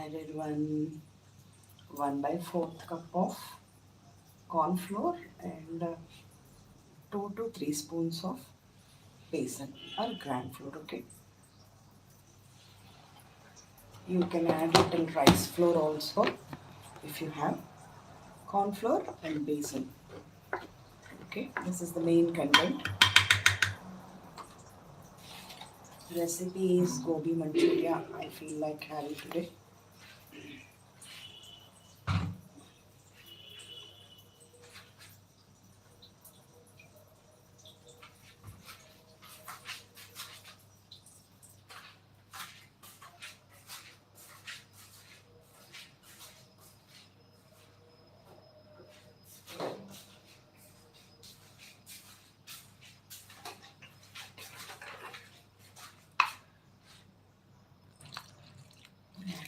added 1/4 cup of corn flour and 2 to 3 spoons of besan or gram flour. Okay, you can add little rice flour also if you have corn flour and besan. Okay, this is the main content. Recipe is gobi manchuria. I feel like having today.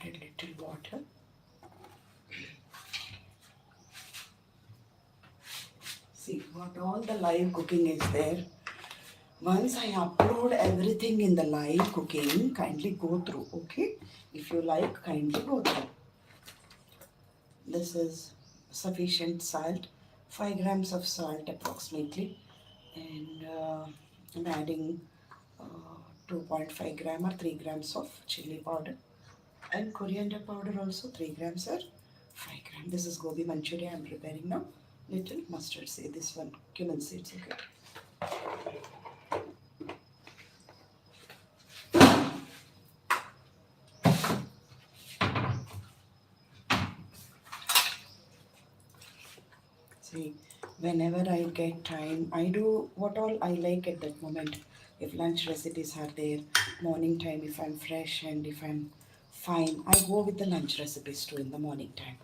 Added little water. See what all the live cooking is there. Once I upload everything in the live cooking, kindly go through, okay? If you like, kindly go through. This is sufficient salt, 5 grams of salt approximately, and I'm adding 2.5 gram or 3 grams of chili powder and coriander powder also 3 grams or 5 gram. This is gobi manchuria I'm preparing now. Little mustard seed, this one cumin seeds, okay. See, whenever I get time, I do what all I like at that moment. If lunch recipes are there, morning time, if I'm fresh and if I'm fine, I go with the lunch recipes too in the morning time.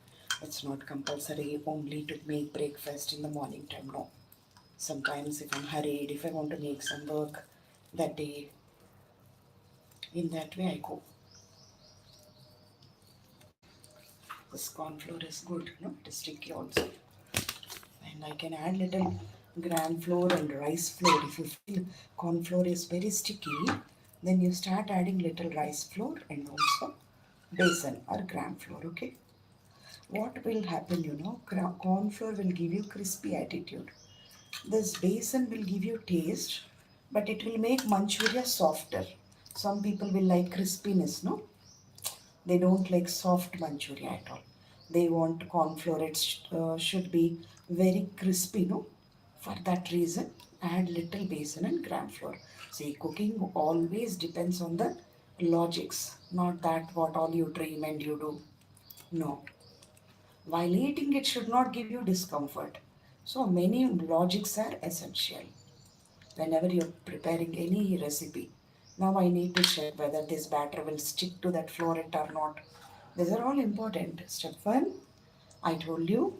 It's not compulsory only to make breakfast in the morning time, no. Sometimes if I'm hurried, if I want to make some work that day, in that way I go. This corn flour is good, no? It is sticky also. And I can add little gram flour and rice flour. If you feel corn flour is very sticky, then you start adding little rice flour and also besan or gram flour. Okay, what will happen, corn flour will give you crispy attitude. This besan will give you taste, but it will make manchuria softer. Some people will like crispiness, no? They don't like soft manchuria at all. They want corn flour. It should be very crispy, no? For that reason, add little besan and gram flour. See, cooking always depends on the logics, not that what all you dream and you do. No. While eating, it should not give you discomfort. So many logics are essential whenever you're preparing any recipe. Now I need to check whether this batter will stick to that floret or not. These are all important. Step 1, I told you,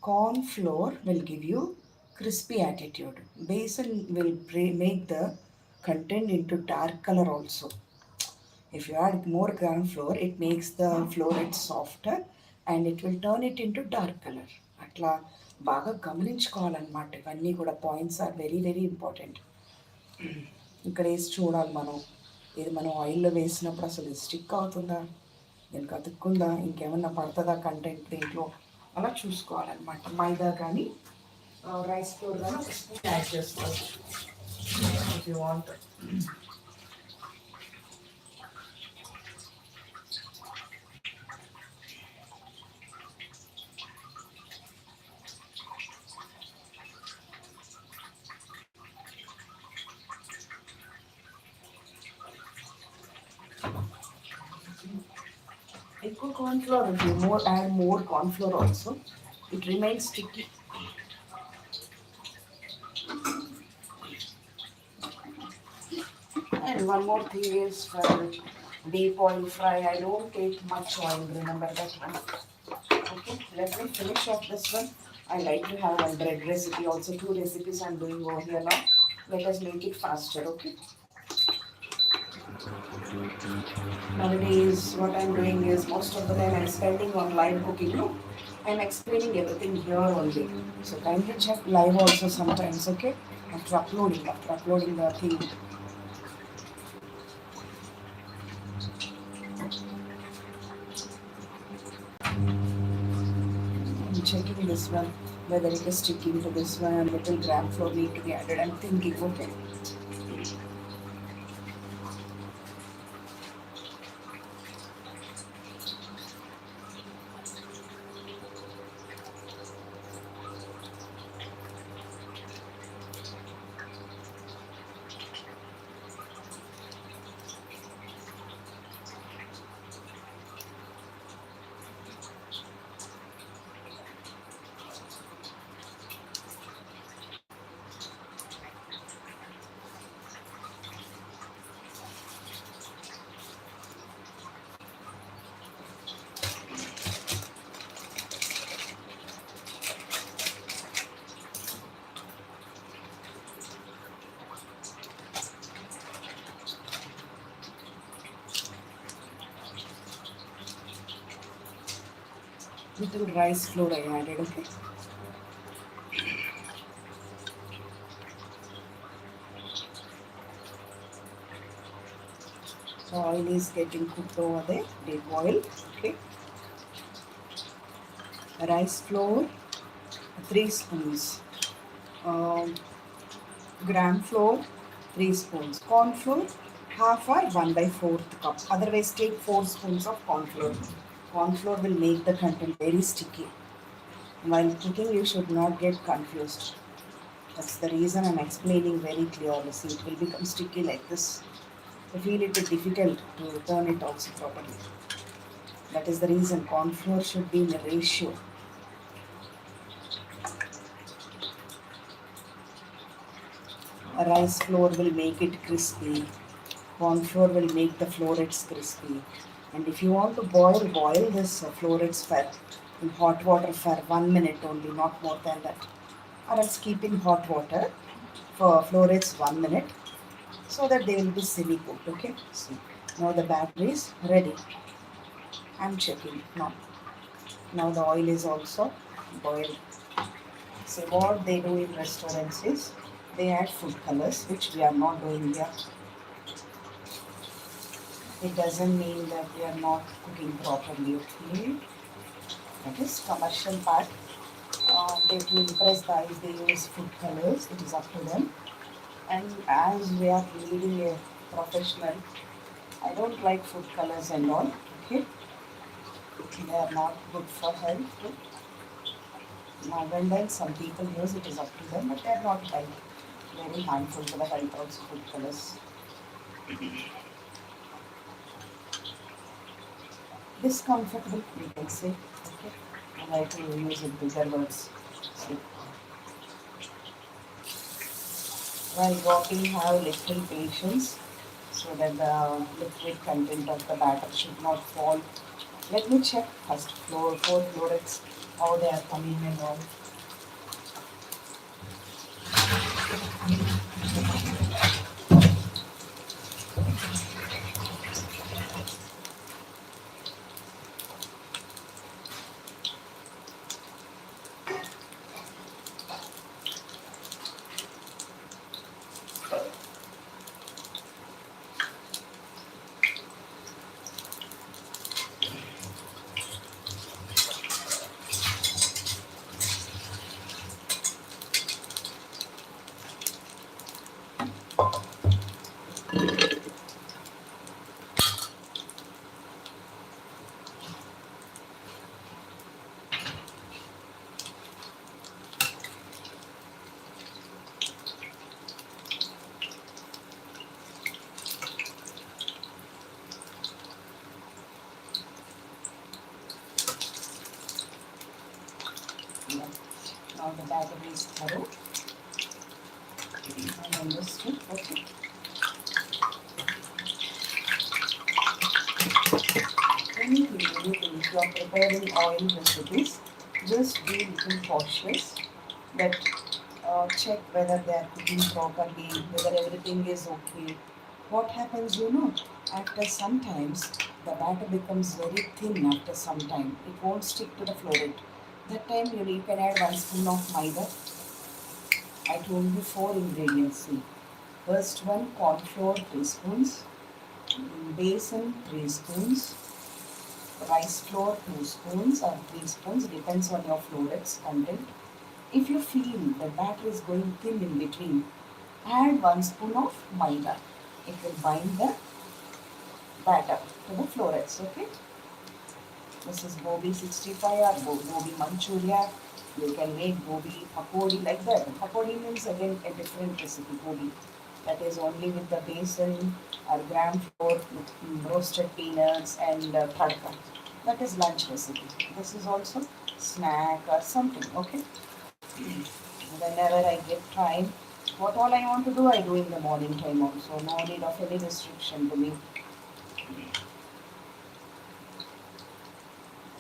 corn flour will give you crispy attitude. Besan will make the content into dark color also. If you add more gram flour, it makes the floret softer and it will turn it into dark color. అట్లా బాగా గమనించుకోవాలన్నమాట. ఇవన్నీ కూడా points are very very important. ఇక్కడ వేసి చూడాలి మనం. ఇది మనం ఆయిల్లో వేసినప్పుడు అసలు ఇది స్టిక్ అవుతుందా, దీనికి అతుక్కుందా, ఇంకేమన్నా పడుతుందా కంటెంట్ దీంట్లో, అలా చూసుకోవాలన్నమాట. మైదా కానీ రైస్ ఫ్లోర్ కానీ యాడ్ చేసుకోవచ్చు ఇఫ్ యూ వాంట్. ఎక్కువ corn flour, if you add more corn flour also, it remains sticky. And one more thing is for deep oil fry, I don't take much oil, remember that one. Okay, let me finish off this one. I like to have one bread recipe also, 2 recipes I'm doing over here now. Let us make it faster, okay? Nowadays, what I'm doing is most of the time I'm spending on live cooking. No, I'm explaining everything here only. So kindly check live also sometimes, okay? After uploading the thing. this one, whether it is sticking to this one, little gram flour need to be added. I'm thinking, okay. Little rice flour I added, okay. So oil is getting cooked over there, deep oil, okay. Rice flour, 3 spoons. Um, gram flour, 3 spoons. Corn flour, half or 1/4 cup. Otherwise, take 4 spoons of corn flour. Corn flour will make the content very sticky. While cooking, you should not get confused. That's the reason I'm explaining very clearly. See, it will become sticky like this. I feel it is difficult to turn it also properly. That is the reason corn flour should be in a ratio. A rice flour will make it crispy. Corn flour will make the florets crispy. And if you want to boil this florets for in hot water for 1 minute only, not more than that. Or else keep in hot water for florets 1 minute so that they will be semi-cooked. Okay. See, now the batter is ready. I'm checking now. Now the oil is also boiled. So what they do in restaurants is they add food colors, which we are not doing here. It doesn't mean that we are not cooking properly, okay? That is commercial part. They to impress the eyes, they use food colors. It is up to them. And as we are leading a professional, I don't like food colors and all, okay? They are not good for health. Now and then some people use it, is up to them, but they are not like very harmful to the health also, food colors. Discomfortable, we can say. Okay. I like to use it bigger words. So, while walking, have little patience so that the liquid content of the batter should not fall. Let me check first floor, 4 florets, how they are coming and all. Now the batter is thorough and understood. Okay. Anything, if you are preparing oil recipes, just be little cautious that check whether they are cooking properly, whether everything is okay. What happens, after some times the batter becomes very thin after some time. It won't stick to the floret. That time you can add 1 spoon of maida. I told you 4 ingredients. See, first one corn flour 3 spoons, besan 3 spoons, Rice flour 2 spoons or 3 spoons, depends on your florets content. If you feel the batter is going thin in between, add 1 spoon of maida. It will bind the batter to the florets. Okay. This is gobi 65 or gobi manchuria. You can make gobi pakodi like that. Pakodi means again a different recipe. Gobi that is only with the basin or gram flour with roasted peanuts and tadka. That is lunch recipe. This is also snack or something. Okay. Whenever I get time, what all I want to do, I do in the morning time also. No need of any restriction to me.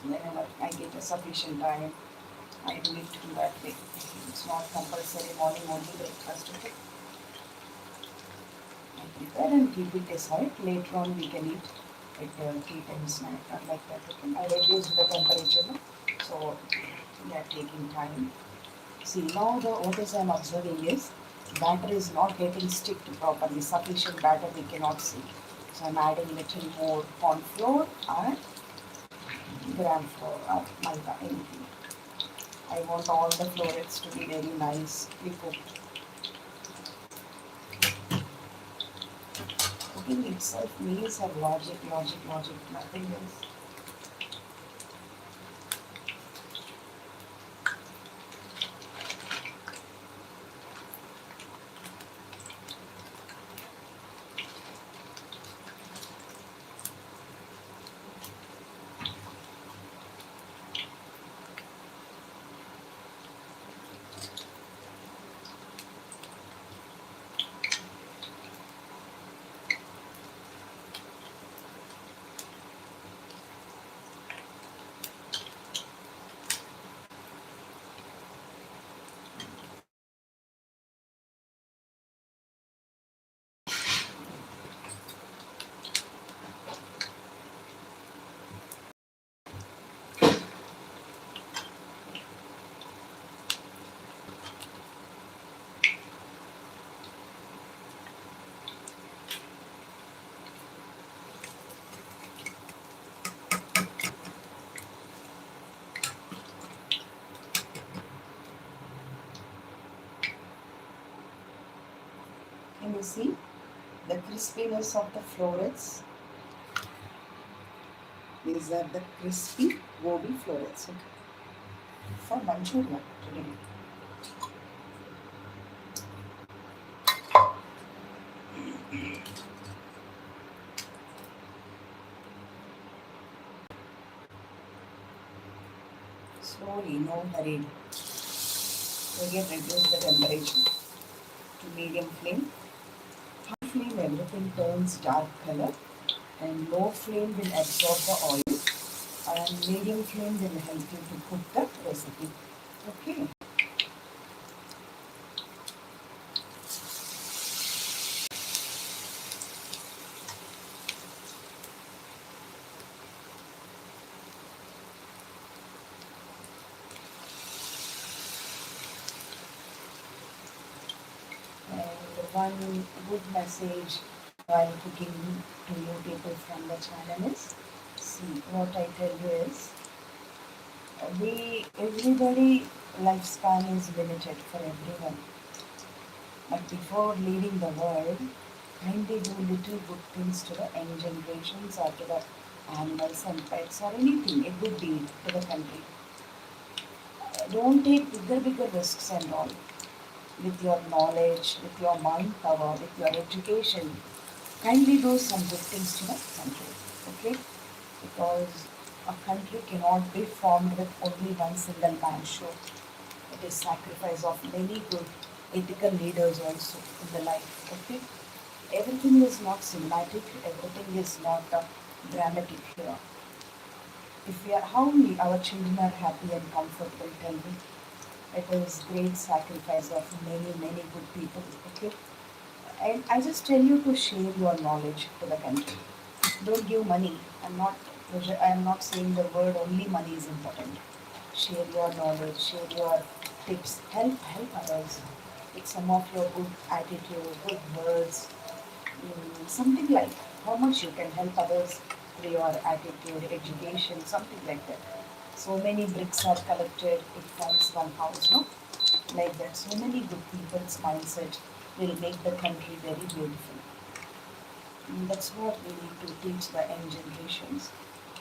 Whenever I get a sufficient time, I do it in that way. It's not compulsory morning only breakfast. Okay? I prepare and keep it aside. Later on we can eat it tea time snack or like that. Okay? I reduce the temperature. No? So we are taking time. See now the what is I am observing is batter is not getting sticked properly. Sufficient batter we cannot see. So I am adding little more corn flour or gram flour or maida anything. I want all the florets to be very nicely cooked. Cooking itself means a logic, nothing else. Can you see the crispiness of the florets? These are the crispy gobi florets. Okay. For Manchuria today. Slowly, no hurry. Again reduce the temperature to medium flame. High flame everything turns dark color and low flame will absorb the oil and medium flame will help you to cook the recipe. Okay. And one good message while cooking to you people from the channel is, see what I tell you is, we everybody lifespan is limited for everyone. But before leaving the world, kindly do little good things to the young generations or to the animals and pets or anything, a good deed to the country. Don't take bigger risks and all. With your knowledge, with your mind power, with your education, kindly do some good things to the country. Okay? Because a country cannot be formed with only one single man show. It is sacrifice of many good ethical leaders also in the life. Okay? Everything is not cinematic, everything is not dramatic here. If we are, how we, our children are happy and comfortable, tell me. It is great sacrifice of many good people. Okay, and I just tell you to share your knowledge to the country. Don't give money. I am not saying the word only money is important. Share your knowledge. Share your tips. Help others with some of your good attitude, good words, something like how much you can help others your attitude, education, something like that. So many bricks are collected, it forms one house, no? Like that. So many good people's mindset will make the country very beautiful. That's what we need to teach the young generations.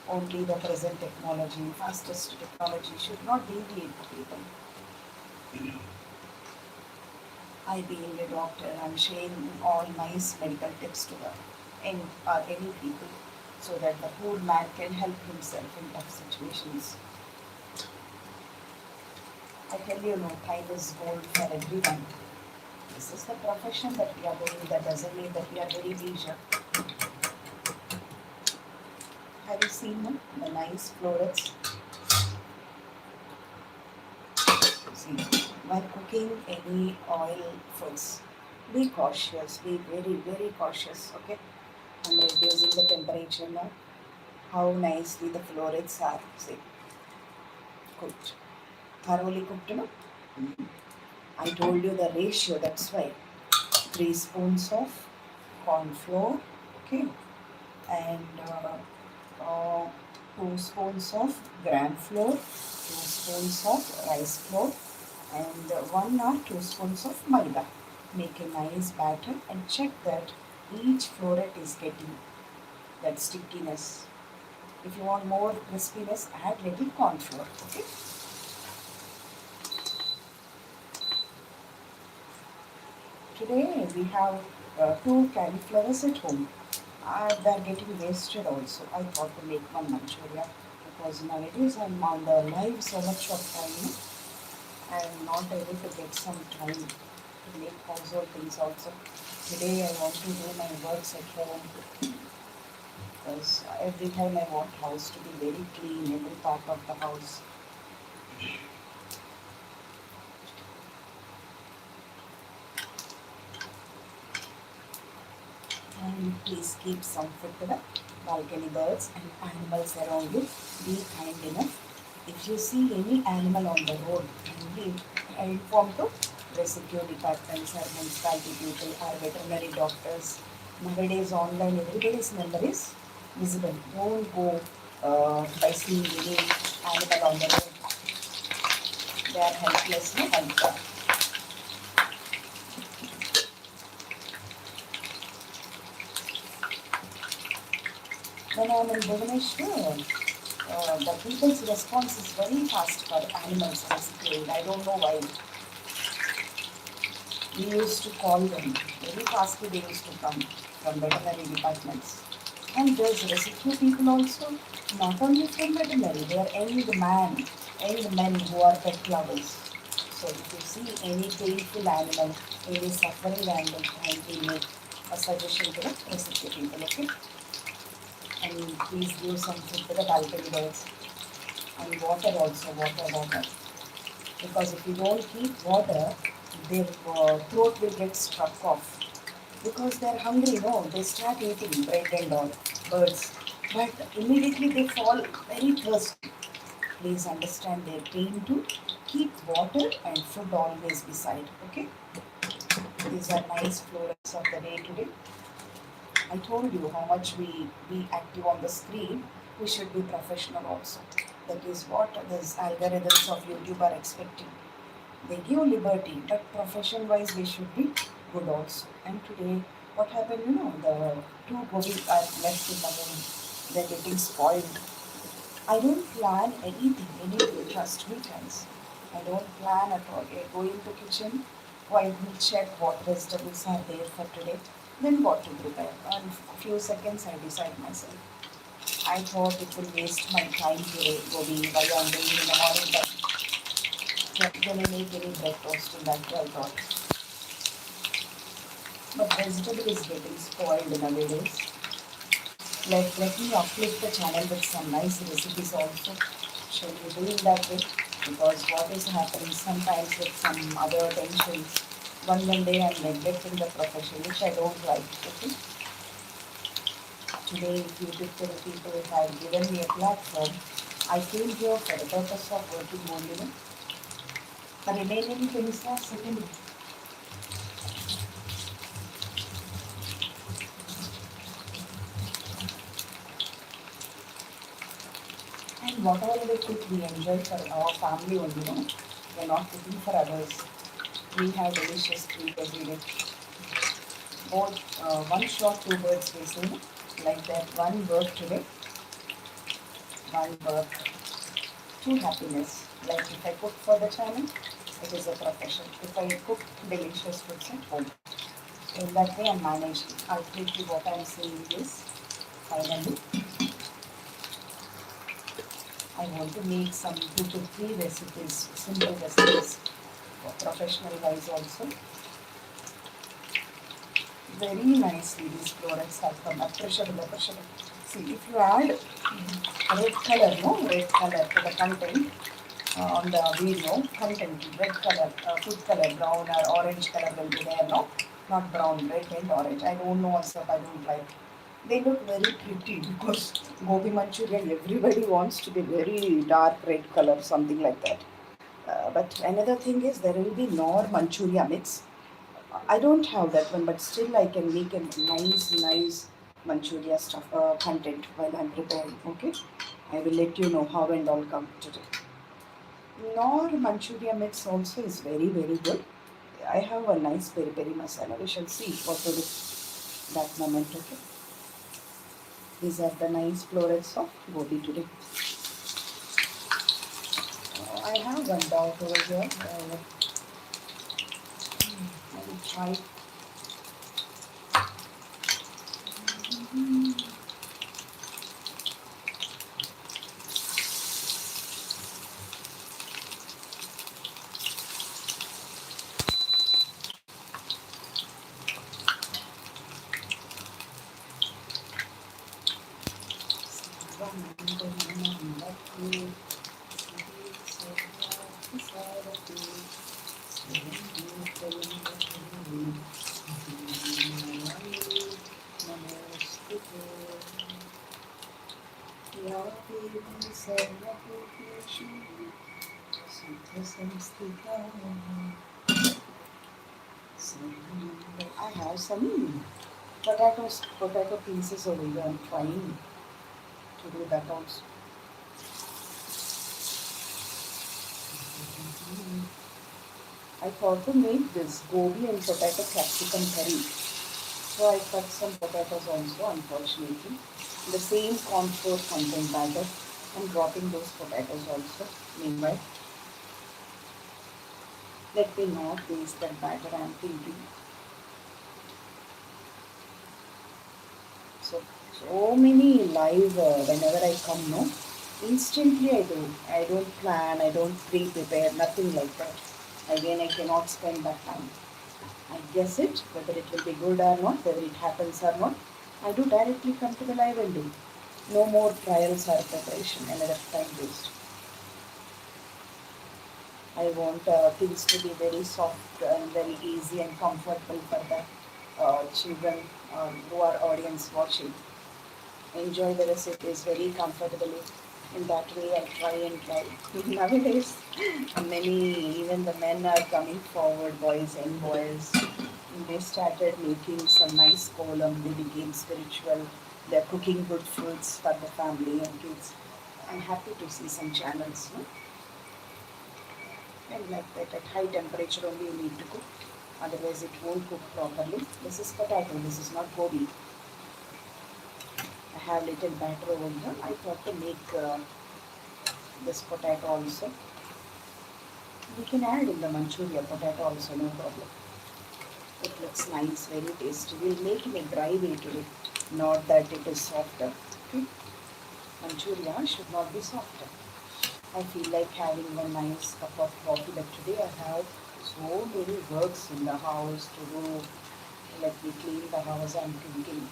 Only the present technology, fastest technology should not deviate the people. I being a doctor, I'm sharing all nice medical tips to the any people so that the poor man can help himself in tough situations. I tell you, no, time is gold for everyone. This is the profession that we are doing. That doesn't mean that we are very leisure. Have you seen them? The nice florets. See, while cooking any oil foods, be cautious. Be very, very cautious. Okay. I'm reducing the temperature now. How nicely the florets are. See, cooked. Thoroughly cooked, no? I told you the ratio. That's why 3 spoons of corn flour. Okay. And 2 spoons of gram flour, 2 spoons of rice flour, and 1 or 2 spoons of maida. Make a nice batter and check that each floret is getting that stickiness. If you want more crispiness, add little corn flour. Okay. Today we have 2 cauliflowers at home. They are getting wasted also. I thought to make one Manchuria because nowadays I'm on the live so much of time. I am not able to get some time to make household things also. Today I want to do my works at home because every time I want house to be very clean, every part of the house. And please keep some food to the balcony birds and animals around you. Be kind enough. If you see any animal on the road, kindly inform to rescue departments or municipality people or veterinary doctors. Nowadays online everybody's number is visible. Don't go by seeing any animal on the road. They are helpless, no help. When I am in Bhubaneswar, the people's response is very fast for animals rescuing. I don't know why. We used to call them very fastly. They used to come from veterinary departments. And there's rescue people also, not only from veterinary. They are young men who are pet lovers. So if you see any painful animal, any suffering animal, kindly make a suggestion to the rescue people. Okay. And please give some food to the balcony birds and water also, water. Because if you don't keep water, their throat will get struck off. Because they're hungry, no, they start eating bread and all, birds. But immediately they fall very thirsty. Please understand their pain to keep water and food always beside. Okay? These are nice flowers of the day today. I told you how much we be active on the screen. We should be professional also. That is what these algorithms of YouTube are expecting. They give liberty, but profession-wise we should be good also. And today, what happened? The 2 gobi are left in the room. They're getting spoiled. I don't plan anything. Trust me, guys. I don't plan at all. I go into kitchen, I will check what vegetables are there for today, then what to prepare. In few seconds, I decide myself. I thought it will waste my time today, gobi, why I'm doing in the morning, but then I make any bread toast in that I thought. But vegetable is getting spoiled nowadays. Let me uplift the channel with some nice recipes also. Shall we do it that way? Because what is happening sometimes with some other tensions, one day I'm neglecting the profession, which I don't like. Okay? Today, if YouTube people have given me a platform, I came here for the purpose of working only. The remaining things are secondary. whatever we cook, we enjoy for our family only, no? We are not cooking for others. We have delicious food every day. More, one shot, two birds, we say, no? Like that, one work today, one work, two happiness. Like if I cook for the channel, it is a profession. If I cook delicious foods at home, in that way I'm managing. Ultimately, what I'm saying is, finally, I want to make some 2 to 3 recipes, simple recipes for professional guys also. Very nicely these florets have come. Appreciable, appreciable. See, if you add red color, no, red color to the content on the video, content, red color, food color, brown or orange color will be there, no? Not brown, red and orange. I don't know also, I don't like. They look very pretty because gobi manchurian, everybody wants to be very dark red color, something like that. But another thing is there will be nor manchuria mix. I don't have that one, but still I can make a nice manchuria stuff content while I'm preparing. Okay, I will let you know how and all come today. Nor manchuria mix also is very good. I have a nice peri peri masala. We shall see what to do that moment. Okay. These are the nice florets of gobi today. I have one doubt over here. I will try. I have some potato pieces over here. I'm trying to do that also. I thought to make this gobi and potato capsicum curry. So I cut some potatoes also, unfortunately. The same corn flour content batter. I'm dropping those potatoes also. Meanwhile, let me not waste that batter, I'm thinking. So many live whenever I come, no? Instantly I do. I don't plan, I don't pre-prepare, nothing like that. Again, I cannot spend that time. I guess it, whether it will be good or not, whether it happens or not. I do directly come to the live and do. No more trials or preparation, another time waste. I want things to be very soft and very easy and comfortable for the children who are audience watching. Enjoy the recipes very comfortably. In that way, I try and try. Nowadays, many, even the men are coming forward, boys and boys. They started making some nice column. They became spiritual. They're cooking good foods for the family and kids. I'm happy to see some channels. No? And like that, at high temperature only you need to cook. Otherwise, it won't cook properly. This is potato. This is not gobi. I have little batter over here. I thought to make this potato also. We can add in the manchuria potato also, no problem. It looks nice, very tasty. We'll make in a dry way today, not that it is softer. Okay? Manchuria should not be softer. I feel like having one nice cup of coffee, but today I have so many works in the house to do. Let me clean the house, I'm thinking.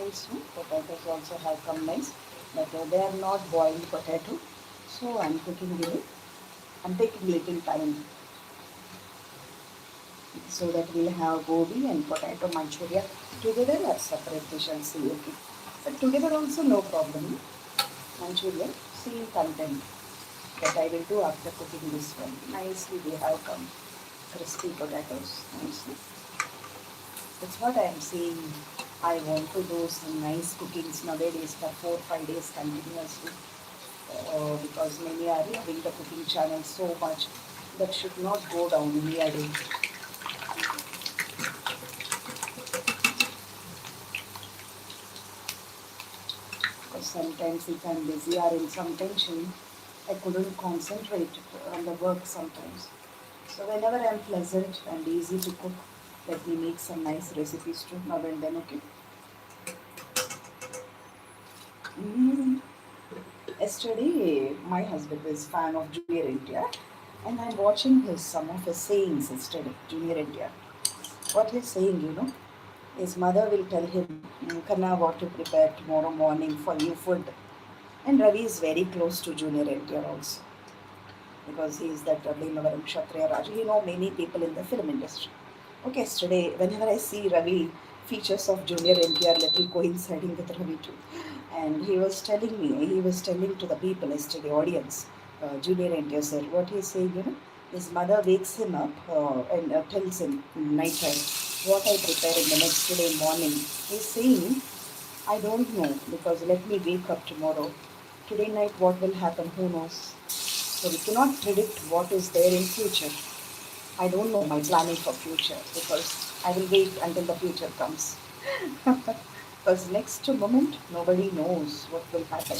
nice. No? Potatoes also have come nice, but they are not boiled potato. So I'm cooking it. I'm taking little time so that we'll have gobi and potato manchuria together or separate dish and see. Okay, but together also no problem. Manchuria, same content that I will do after cooking this one. Nicely they have come crispy potatoes. Nicely. That's what I am saying. I want to do some nice cookings nowadays for 4 5 days continuously. Because many are loving the cooking channel so much that should not go down in a day. Because sometimes if I'm busy or in some tension, I couldn't concentrate on the work sometimes. So whenever I'm pleasant and easy to cook, let me make some nice recipes too now and then. Okay. Mm. Yesterday, my husband is fan of Junior India, and I'm watching his some of his sayings yesterday. Junior India, what he's saying, his mother will tell him, "Kanna, what to prepare tomorrow morning for you food." And Ravi is very close to Junior India also because he is that Bhimavaram Kshatriya Raj. He know many people in the film industry. Okay, yesterday, whenever I see Ravi, features of Junior NTR little coinciding with Ravi too. And he was telling to the people yesterday, audience, Junior NTR sir, what he's saying, his mother wakes him up and tells him night time what I prepare in the next day morning. He's saying, I don't know because let me wake up tomorrow. Today night what will happen, who knows? So we cannot predict what is there in future. I don't know my planning for future because I will wait until the future comes. Because next moment nobody knows what will happen.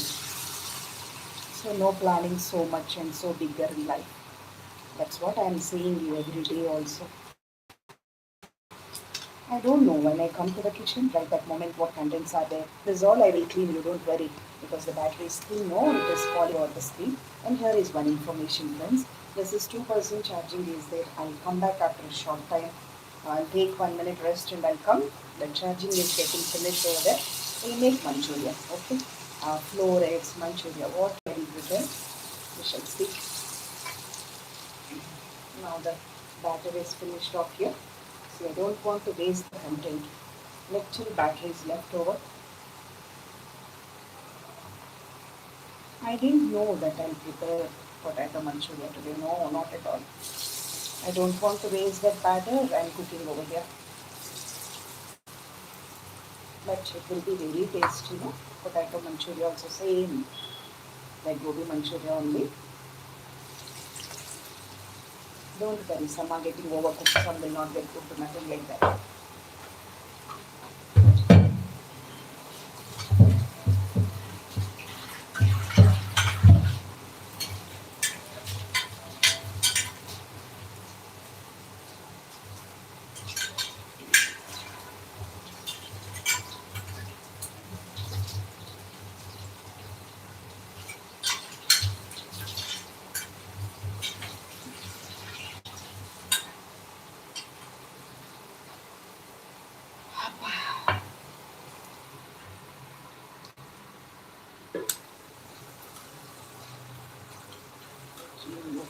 So no planning so much and so bigger in life. That's what I am saying you every day also. I don't know when I come to the kitchen, right that moment what contents are there. This is all I will clean, you don't worry. Because the battery is clean, no, it is falling over the screen. And here is one information friends. This is 2% charging is there. I'll come back after a short time. I'll take 1 minute rest and I'll come. The charging is getting finished over there. We'll make Manchuria, okay? Flour, eggs, Manchuria, what I will prepare. We shall see. Now the batter is finished off here. See, I don't want to waste the content. Little batter is left over. I didn't know that I'll prepare potato manchuria today. No, not at all. I don't want to waste that batter. I'm cooking over here. But it will be very tasty, Potato manchuria also same like gobi manchuria only. Don't worry, some are getting overcooked, some will not get cooked, nothing like that.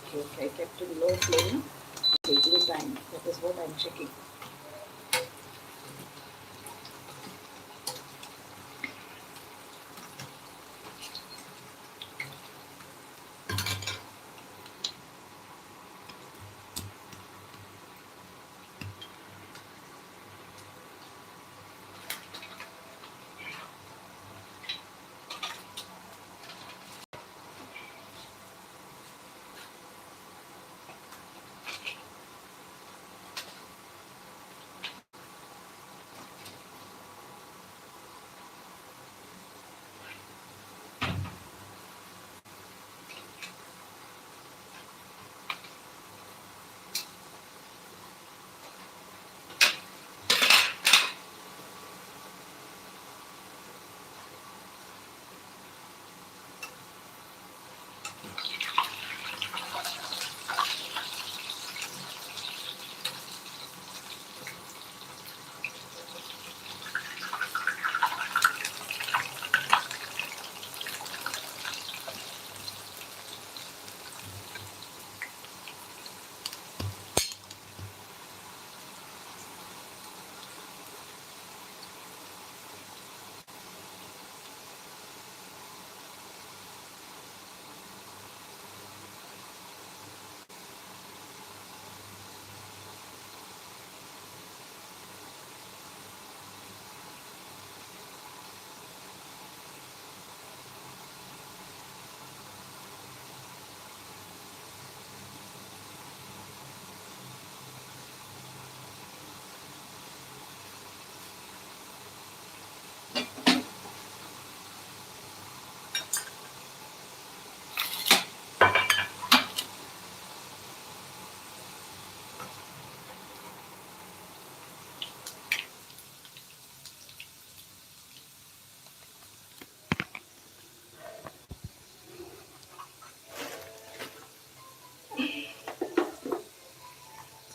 Okay, okay, I kept in low flame, taking time. That is what I'm checking.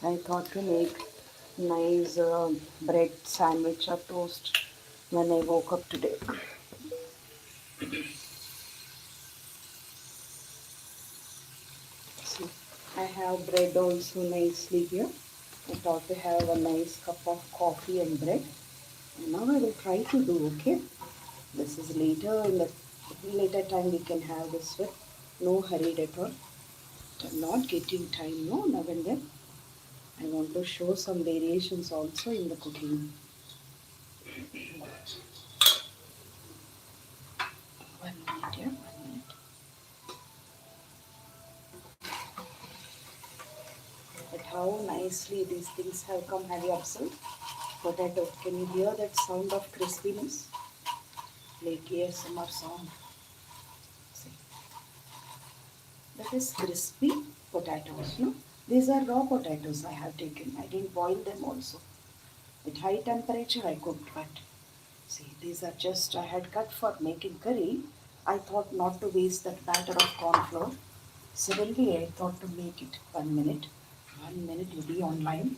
I thought to make nice bread sandwich or toast when I woke up today. See, I have bread also nicely here. I thought to have a nice cup of coffee and bread. And now I will try to do, okay? This is later in the later time we can have this with no hurried at all. I'm not getting time, no, now and then. I want to show some variations also in the cooking. 1 minute, yeah, 1 minute. But how nicely these things have come. Have you observed? Potato. Can you hear that sound of crispiness? Like ASMR sound. See, that is crispy potatoes. No, these are raw potatoes I have taken. I didn't boil them also. At high temperature I cooked, but see, these are just I had cut for making curry. I thought not to waste that batter of corn flour. Suddenly I thought to make it. 1 minute. 1 minute you'll be online.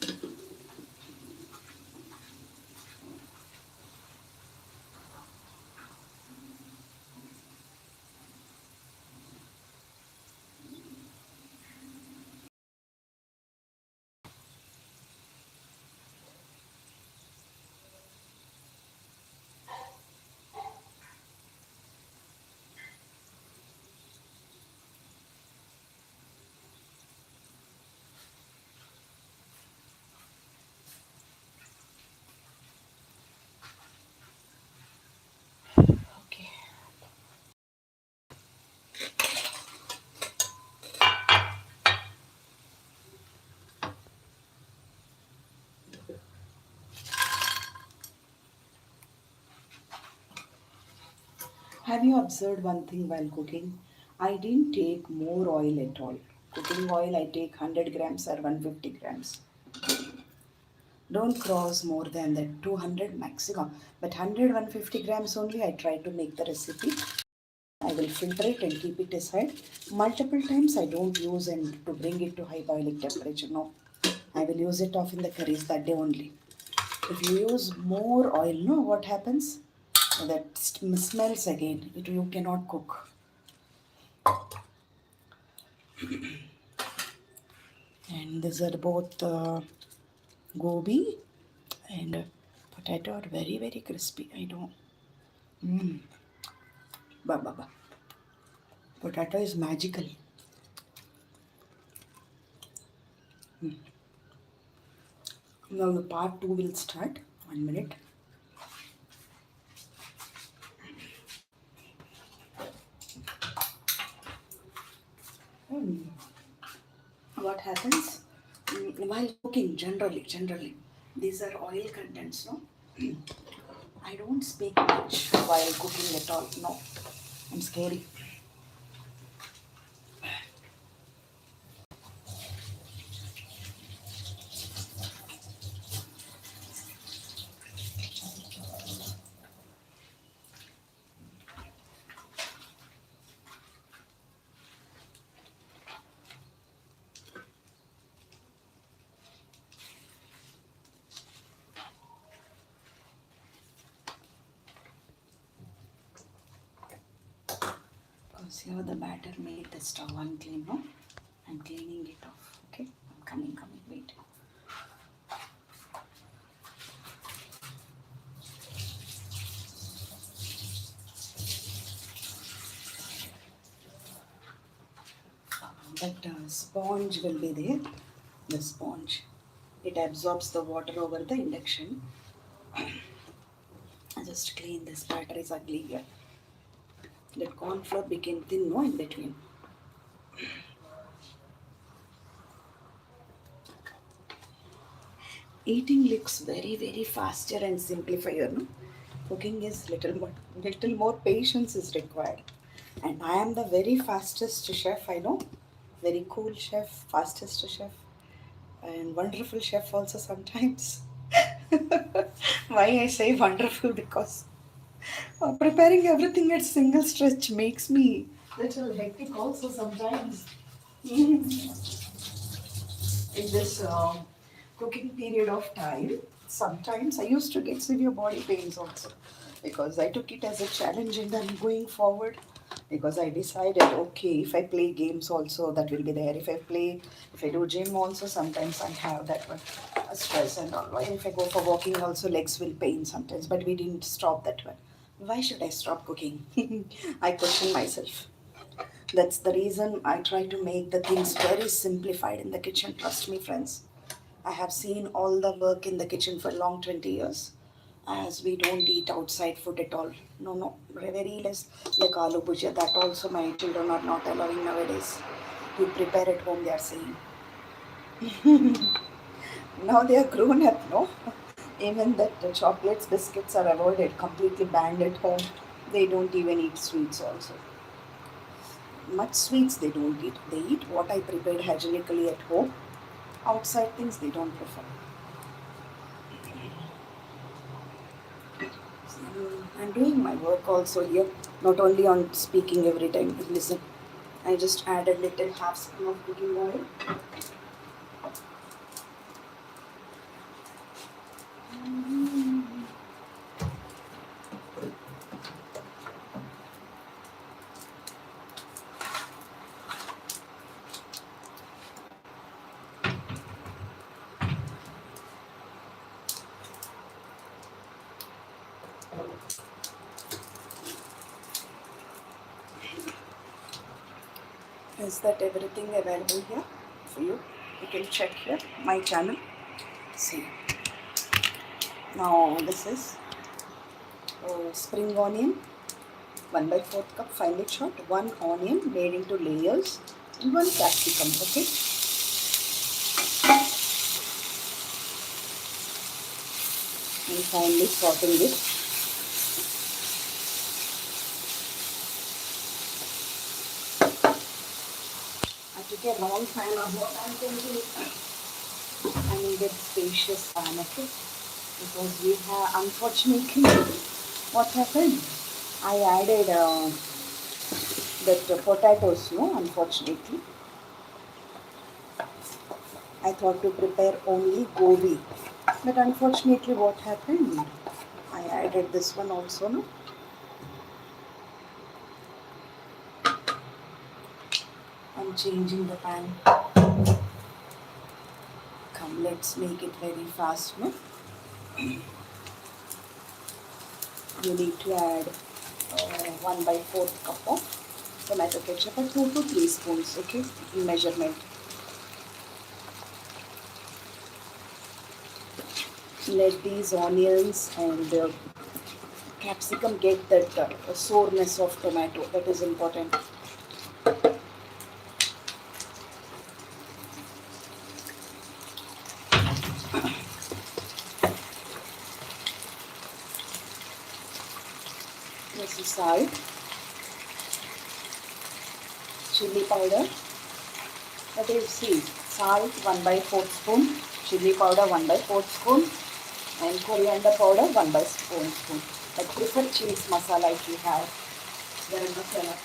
Okay. Have you observed one thing while cooking? I didn't take more oil at all. Cooking oil I take 100 grams or 150 grams. Don't cross more than that 200 maximum. But 100 150 grams only I try to make the recipe. I will filter it and keep it aside. Multiple times I don't use and to bring it to high boiling temperature. No. I will use it off in the curries that day only. If you use more oil, no, what happens? That smells again. You cannot cook. And these are both gobi and potato are very very crispy. I don't. Mm. Ba ba ba. Potato is magical. Now the part two will start. 1 minute. Mm. What happens while cooking? Generally, these are oil contents. No, I don't speak much while cooking at all. No, I'm scary. Because here the batter made the stove unclean. No, I'm cleaning it off. Okay, I'm coming. Wait. That sponge will be there. The sponge. It absorbs the water over the induction. I just clean this batter is ugly here. Let corn flour became thin, no, in between. Eating looks very, very faster and simplifier, no? Cooking is little more patience is required. And I am the very fastest chef I know. Very cool chef, fastest chef, and wonderful chef also sometimes. Why I say wonderful because preparing everything at single stretch makes me little hectic also sometimes. In this cooking period of time, sometimes I used to get severe body pains also, because I took it as a challenge, and then going forward, because I decided, okay, if I play games also, that will be there. If I do gym also, sometimes I have that one stress and all. And if I go for walking also, legs will pain sometimes. But we didn't stop that one. Why should I stop cooking? I question myself. That's the reason I try to make the things very simplified in the kitchen. Trust me, friends. I have seen all the work in the kitchen for long 20 years, as we don't eat outside food at all. No, no, very less, like aloo bhujia. That also my children are not allowing nowadays. You prepare at home, they are saying. Now they are grown up, no? Even that chocolates, biscuits are avoided, completely banned at home. They don't even eat sweets also. Much sweets they don't eat. They eat what I prepared hygienically at home. Outside things they don't prefer. I'm doing my work also here, not only on speaking every time. Listen, I just add a little half spoon of cooking oil. Is that everything available here for you? You can check here my channel. See, now this is spring onion, 1 by 4th cup finely chopped, one onion made into layers, and one capsicum. Okay, and finally sauteing it. I took a long time of what I'm thinking. I needed spacious pan, okay? Because we have, unfortunately, what happened? I added that potatoes, no, unfortunately. I thought to prepare only gobi. But unfortunately, what happened? I added this one also, no? I'm changing the pan. Come, let's make it very fast, no? You need to add 1 by 4th cup of tomato ketchup, or 2 to 3 spoons, okay, in measurement. Let these onions and capsicum get that soreness of tomato. That is important. This is salt, chili powder. That is, see, salt 1 by 4th spoon, chili powder 1 by 4th spoon, and coriander powder 1 by 4th spoon. But prefer cheese masala if you have. Garam masala.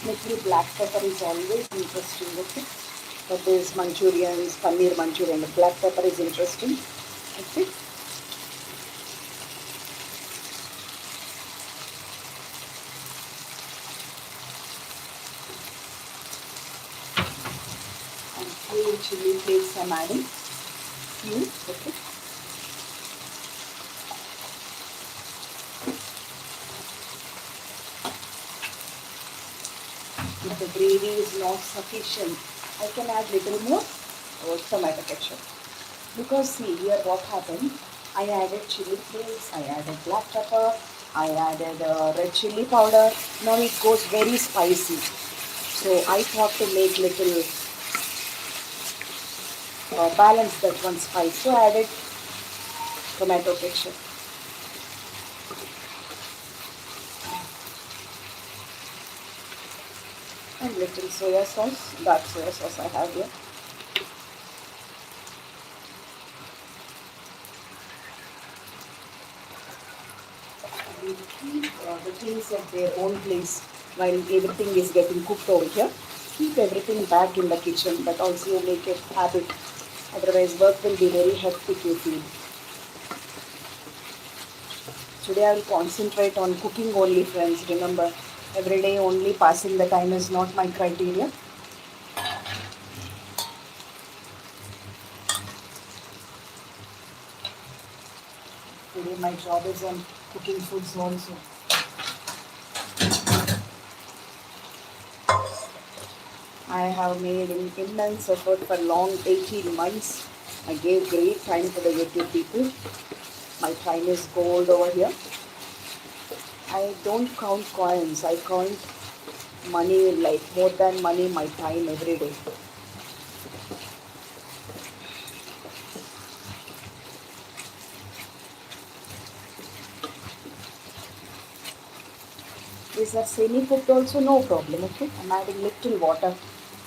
Little black pepper is always interesting, okay? That is Manchurians, paneer Manchurian. The black pepper is interesting, okay? And few chili flakes I'm adding. Few, okay? If the gravy is not sufficient, I can add little more tomato ketchup. Because see here what happened, I added chili flakes, I added black pepper, I added red chili powder. Now it goes very spicy. So I thought to make little balance that one spice. So I added tomato ketchup. And little soya sauce, dark soya sauce I have here. things at their own place while everything is getting cooked over here. Keep everything back in the kitchen, but also you make it habit. Otherwise, work will be very hectic, you feel. Today I will concentrate on cooking only, friends. Remember, every day only passing the time is not my criteria. Today my job is on cooking foods also. I have made an immense effort for long 18 months. I gave great time to the YouTube people. My time is gold over here. I don't count coins. I count money, like more than money, my time every day. These are semi-cooked also, no problem, okay? I'm adding little water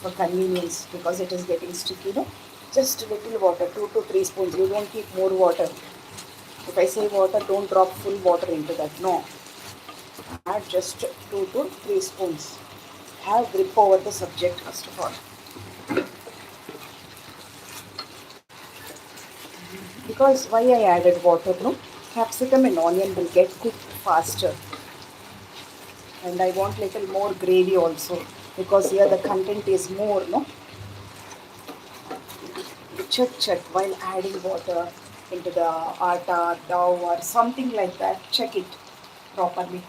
for convenience because it is getting sticky, no? Just little water, 2 to 3 spoons. You don't keep more water. If I say water, don't drop full water into that. No. Add just 2 to 3 spoons. Have grip over the subject first of all. Because why I added water, no? Capsicum and onion will get cooked faster. And I want little more gravy also because here the content is more, no? Check while adding water into the atta, dough or something like that. Check it properly.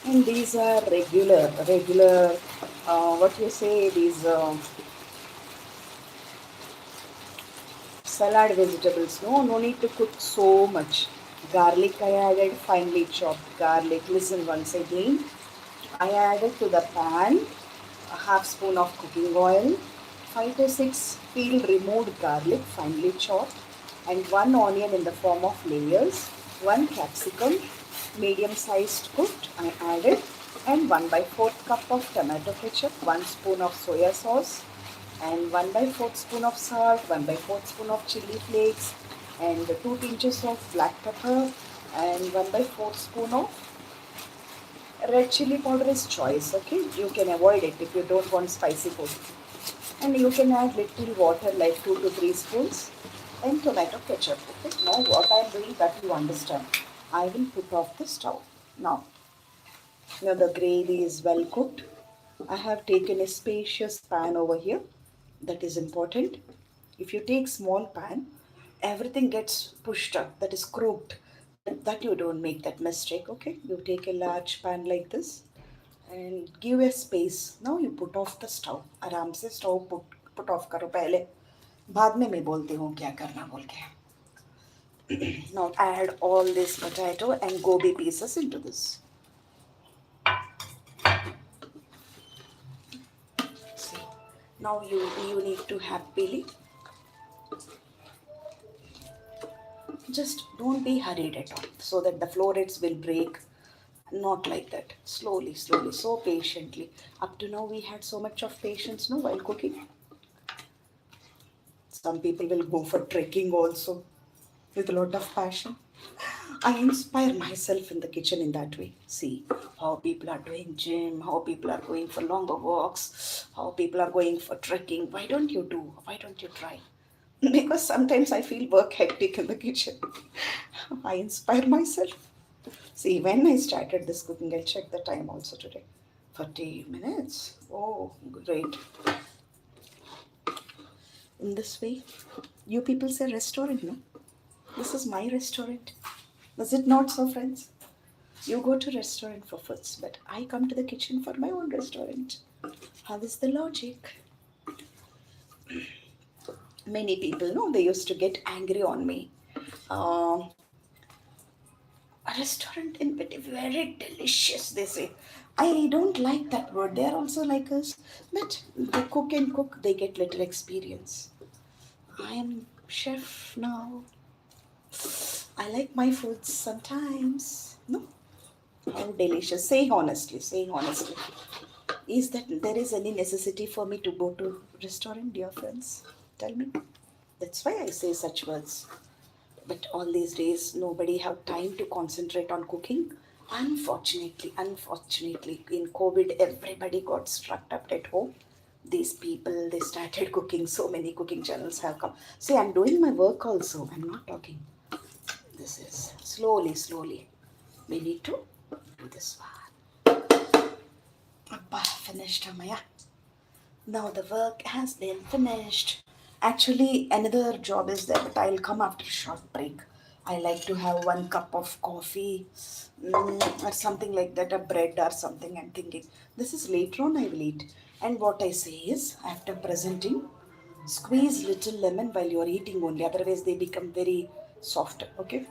And these are regular, what you say, these salad vegetables. No need to cook so much. Garlic I added, finely chopped garlic. Listen once again. I added to the pan a half spoon of cooking oil, 5 to 6 peel removed garlic, finely chopped, and 1 onion in the form of layers, 1 capsicum, medium sized cooked, I added, and 1 by 4th cup of tomato ketchup, 1 spoon of soya sauce, and 1 by 4th spoon of salt, 1 by 4th spoon of chili flakes, and 2 pinches of black pepper, and 1 by 4th spoon of red chili powder is choice, okay? You can avoid it if you don't want spicy food. And you can add little water like 2 to 3 spoons and tomato ketchup, okay? Now what I am doing that you understand. I will put off the stove. Now the gravy is well cooked. I have taken a spacious pan over here. That is important. If you take small pan, everything gets pushed up, that is cooked. That you don't make that mistake, okay? You take a large pan like this and give a space. Now you put off the stove. आराम से stove put off करो पहले. बाद में मैं बोलती हूँ क्या करना बोल के. Now add all this potato and gobi pieces into this. See, now you need to happily. Just don't be hurried at all so that the florets will break. Not like that. Slowly, so patiently. Up to now, we had so much of patience, no, while cooking. Some people will go for trekking also with a lot of passion. I inspire myself in the kitchen in that way. See how people are doing gym, how people are going for longer walks, how people are going for trekking. Why don't you do? Why don't you try? Because sometimes I feel work hectic in the kitchen. I inspire myself. See, when I started this cooking, I checked the time also today. 30 minutes. Oh, great. In this way, you people say restaurant, no? This is my restaurant. Is it not so, friends? You go to restaurant for foods, but I come to the kitchen for my own restaurant. How is the logic? Many people, no, they used to get angry on me. A restaurant in Pity, very delicious, they say. I don't like that word. They are also like us, but they cook and cook, they get little experience. I am chef now. I like my foods sometimes. No? How delicious. Say honestly, say honestly. Is that there is any necessity for me to go to restaurant, dear friends? Tell me. That's why I say such words. But all these days nobody have time to concentrate on cooking. Unfortunately, in COVID everybody got struck up at home. These people, they started cooking. So many cooking channels have come. See, I'm doing my work also, I'm not talking. This is slowly we need to do this one. Abba, finished, Maya. Now the work has been finished. Actually, another job is there, but I'll come after a short break. I like to have 1 cup of coffee, or something like that, a bread or something. I'm thinking this is later on I will eat. And what I say is, after presenting, squeeze little lemon while you're eating only. Otherwise, they become very soft. Okay.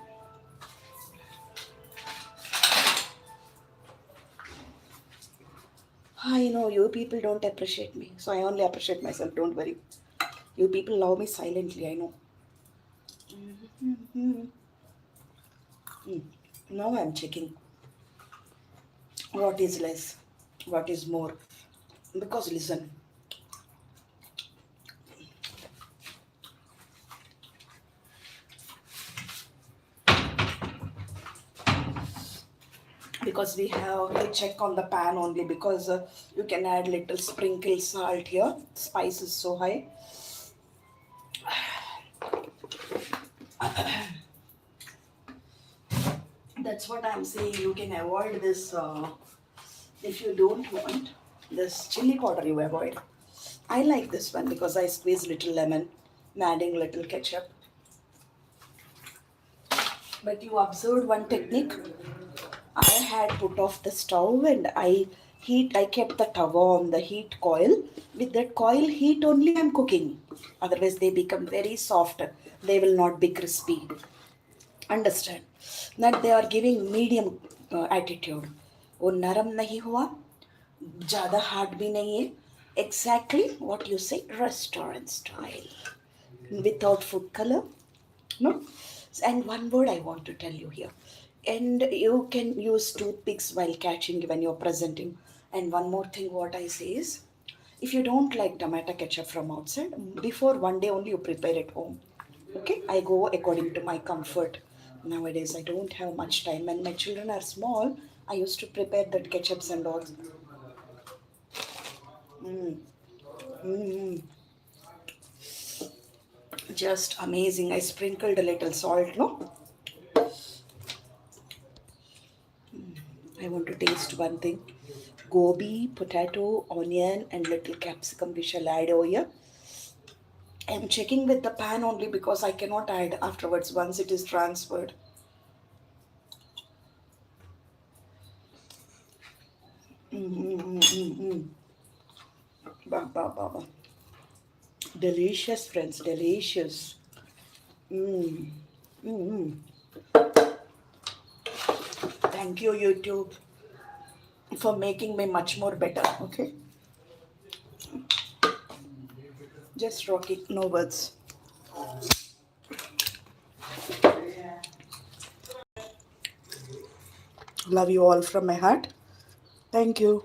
I know you people don't appreciate me, so I only appreciate myself. Don't worry. You people love me silently. I know. Mm. Now I'm checking what is less, what is more. Because listen, because we have to check on the pan only, because you can add little sprinkle salt here. Spice is so high. That's what I'm saying. You can avoid this if you don't want this chili powder. You avoid. I like this one because I squeeze little lemon, adding little ketchup. But you observed one technique. I had put off the stove and I kept the tawa on the heat coil. With that coil heat only I'm cooking. Otherwise they become very soft. They will not be crispy. Understand? That they are giving medium attitude. वो नरम नहीं हुआ, ज़्यादा hard भी नहीं है. Exactly what you say, restaurant style. Without food color. No? And one word I want to tell you here. And you can use toothpicks while catching when you're presenting. And one more thing, what I say is, if you don't like tomato ketchup from outside, before one day only you prepare at home. Okay, I go according to my comfort. Nowadays, I don't have much time. When my children are small, I used to prepare that ketchups and all. Mm, mm, just amazing. I sprinkled a little salt, no? I want to taste one thing. Gobi, potato, onion, and little capsicum we shall add over here. I'm checking with the pan only because I cannot add afterwards once it is transferred. Mm-hmm. Bah, bah, bah, bah. Delicious, friends, delicious. Mm. Mm-hmm. Thank you, YouTube, for making me much more better. Okay, just rock it, no words. Love you all from my heart. Thank you.